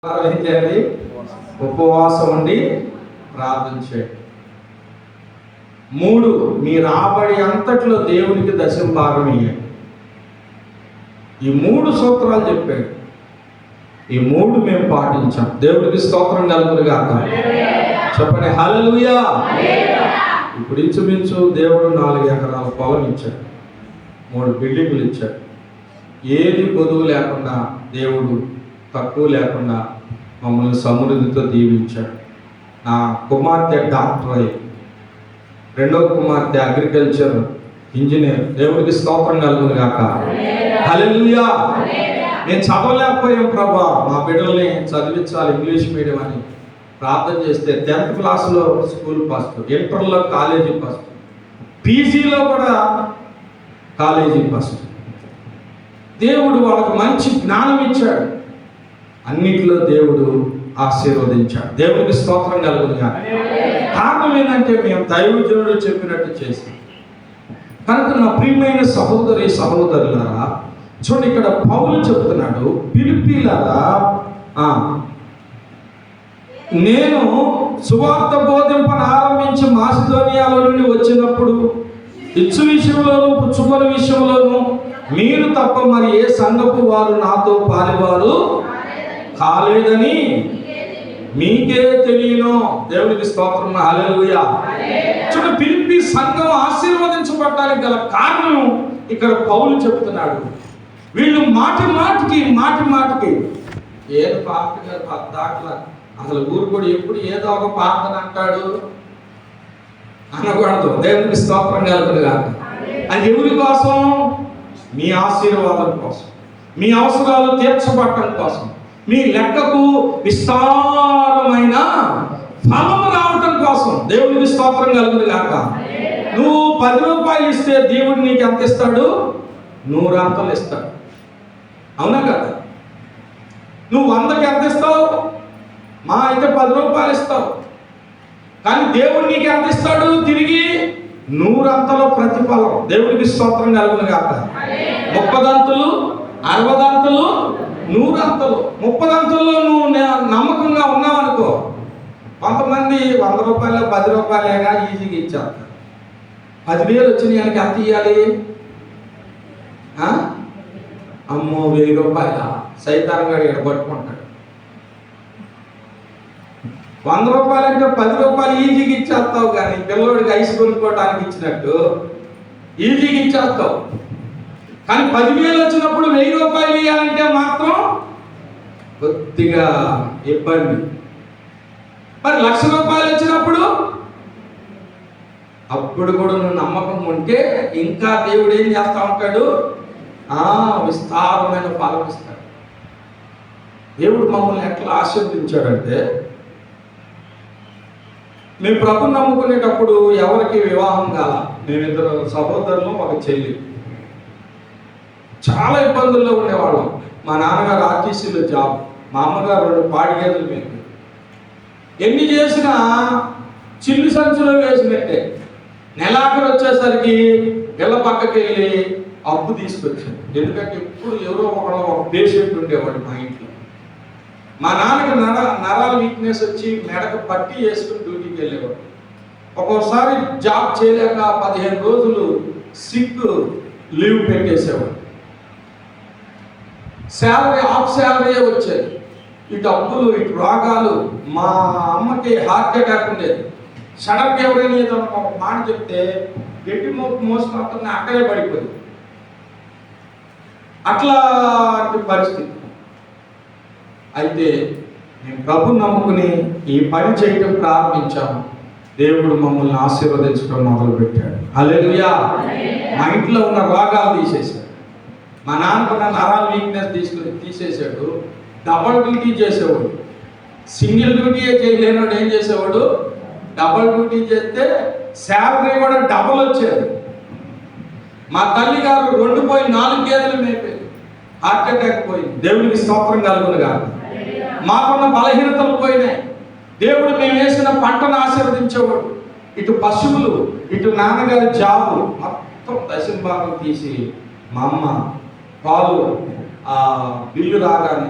చేయండి, ఉపవాసం ఉండి ప్రార్థన చేయండి. 3, మీ రాబడి అంతట్లో దేవునికి దశమ భాగం ఇయ్యండి. ఈ 3 సూత్రాలు చెప్పాడు. ఈ 3 మేము పాటించాం. దేవుడికి స్తోత్రం కలుగును గాక. చెప్పండి హల్లెలూయా. ఇప్పుడు ఇంచుమించు దేవుడు 4 ఎకరాల పొలం ఇచ్చాడు, 3 బిల్డింగులు ఇచ్చాడు. ఏది కొదువు లేకుండా దేవుడు తక్కువ లేకుండా మమ్మల్ని సమృద్ధితో దీవించాడు. నా కుమార్తె డాక్టర్ అయి, 2వ కుమార్తె అగ్రికల్చర్ ఇంజనీర్. దేవుడికి స్తోత్రం కలుగును గాక. హల్లెలూయా. నేను చదవలేకపోయాం ప్రభా, మా బిడ్డల్ని చదివించాలి ఇంగ్లీష్ మీడియం అని ప్రార్థన చేస్తే 10th క్లాస్లో స్కూల్ ఫస్ట్, ఇంటర్లో కాలేజీ ఫస్ట్, పీజీలో కూడా కాలేజీ ఫస్ట్. దేవుడు వాళ్ళకు మంచి జ్ఞానం ఇచ్చాడు. అన్నిట్లో దేవుడు ఆశీర్వదించాడు. దేవుడికి స్తోత్రం కలుగును గాక. కారణం ఏంటంటే మేము దైవజనుడు చెప్పినట్టు చేసాం కనుక. నా ప్రియమైన సహోదరి సహోదరులారా, చూడండి ఇక్కడ పౌలు చెప్తున్నాడు, ఫిలిప్పీయులారా, నేను సువార్త బోధింపను ఆరంభించి మాసిదోనియాలో నుండి వచ్చినప్పుడు ఇచ్చు విషయంలోను పుచ్చుకొని విషయంలోను మీరు తప్ప మరి ఏ సంఘపు వారు నాతో పాలివారు కాలేదని మీకే తెలియను. దేవుడికి స్తోత్రం. హల్లెలూయా. చూడండి, ఫిలిప్పీ సంఘం ఆశీర్వదించబడడానికి గల కారణం ఇక్కడ పౌలు చెప్తున్నాడు. వీళ్ళు మాటి మాటికి ఏదో పాస్టర్ గారు దాంట్లో అసలు ఊరు కూడా ఎప్పుడు ఏదో ఒక ప్రార్థన అంటాడు అనకూడదు. దేవుడికి స్తోత్రం కలుగును గాక. అది ఎవరి కోసం? మీ ఆశీర్వాదం కోసం, మీ అవసరాలు తీర్చబడటం కోసం, మీ లెక్కకు విస్తారమైన ఫలము రావటం కోసం. దేవుడికి స్తోత్రం కలుగును గాక. నువ్వు 10 రూపాయలు ఇస్తే దేవుడు నీకు ఎంత ఇస్తాడు? 100 అంతలు ఇస్తాడు. అవునా కదా? నువ్వు 100కి ఎంత ఇస్తావు? మా అయితే 10 రూపాయలు ఇస్తావు. కానీ దేవుడు నీకు ఎంత ఇస్తాడు? తిరిగి 100 అంతలో ప్రతిఫలం. దేవుడికి స్తోత్రం కలుగును గాక. 30 దంతులు, 60 దంతులు, 100 అంతలు. 30 అంతల్లో నువ్వు నమ్మకంగా ఉన్నావనుకో, కొంతమంది 100 రూపాయలు 10 రూపాయలేగా ఈజీగా ఇచ్చేస్తారు. 10,000 వచ్చినాయి ఆయనకి ఎంత ఇవ్వాలి? అమ్మో 1000 రూపాయల సైతాన్ గారు ఇక్కడ పట్టుకుంటాడు. 100 రూపాయలు అంటే 10 రూపాయలు ఈజీగా ఇచ్చేస్తావు, కానీ పిల్లోడికి ఐస్ కొనుక్కోవడానికి ఇచ్చినట్టు ఈజీగా ఇచ్చేస్తావు. కానీ 10,000 వచ్చినప్పుడు 1000 రూపాయలు ఇవ్వాలంటే మాత్రం కొద్దిగా ఇబ్బంది. మరి 1,00,000 రూపాయలు వచ్చినప్పుడు అప్పుడు కూడా నువ్వు నమ్మకం ఉంటే ఇంకా దేవుడు ఏం చేస్తా ఉంటాడు? విస్తారమైన ఫలం ఇస్తాడు. దేవుడు మమ్మల్ని ఎట్లా ఆశీర్వదించాడంటే, మేము ప్రభుని నమ్ముకునేటప్పుడు ఎవరికి వివాహం కాల. మేమిద్దరు సహోదరులు, ఒక చెల్లి. చాలా ఇబ్బందుల్లో ఉండేవాళ్ళం. మా నాన్నగారు ఆర్టీసీలో జాబ్, మా అమ్మగారు 2 పాడి గేదెలు మేము. ఎన్ని చేసినా చిల్లు సంచులో వేసినట్టే. నెలాఖరు వచ్చేసరికి ఇళ్ళ పక్కకి వెళ్ళి అప్పు తీసుకొచ్చాను. ఎందుకంటే ఎప్పుడు ఎవరో ఒక పేషెంట్ ఉండేవాడు మా ఇంట్లో. మా నాన్నకి నరాల వీక్నెస్ వచ్చి మెడకు పట్టి వేసుకుని డ్యూటీకి వెళ్ళేవాడు. ఒక్కోసారి జాబ్ చేయలేక 15 రోజులు సిక్ లీవ్ పెట్టేసేవాడు. శాలరీ హాఫ్ శాలరీయే వచ్చేది. ఇటు అప్పులు, ఇటు రోగాలు. మా అమ్మకి హార్ట్ అటాక్ ఉండేది. సడన్గా ఎవరైనా ఏదో ఒక మాట చెప్తే గట్టి మోసుకుంటున్నా అక్కడే పడిపోయింది. అట్లాంటి పరిస్థితి. అయితే మేము ప్రభుని నమ్ముకుని ఈ పని చేయటం ప్రారంభించాము. దేవుడు మమ్మల్ని ఆశీర్వదించడం మొదలుపెట్టాడు. హల్లెలూయా. మా ఇంట్లో ఉన్న రోగాలు తీసేశాడు. మా నాన్నకున్న నరాల వీక్నెస్ తీసేసాడు. డబల్ డ్యూటీ చేసేవాడు. సింగిల్ డ్యూటీ చేయలేనాడు. ఏం చేసేవాడు? డబల్ డ్యూటీ చేస్తే శాలరీ కూడా డబల్ వచ్చేది. మా తల్లి గారు 2 పోయి 4 గేదెలు మేపేది. హార్ట్ అటాక్ పోయింది. దేవుడికి స్తోత్రం కలుగును గాక. మాకున్న బలహీనతలు పోయినాయి. దేవుడు మేము వేసిన పంటను ఆశీర్వదించేవాడు. ఇటు పశువులు, ఇటు నాన్నగారి జాబు, మొత్తం దశమ భాగం తీసి మా అమ్మ పాలు బిల్లు రాగానే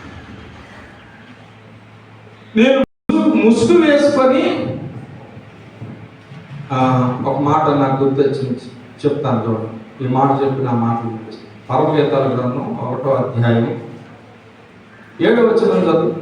నేను ముసుగు వేసుకొని ఒక మాట నాకు గుర్తొచ్చింది, చెప్తాను చూడండి. ఈ మాట చెప్పిన ఆ మాటలు పరమగీతాల గ్రంథం 1వ అధ్యాయం 7వ వచనం చదువు.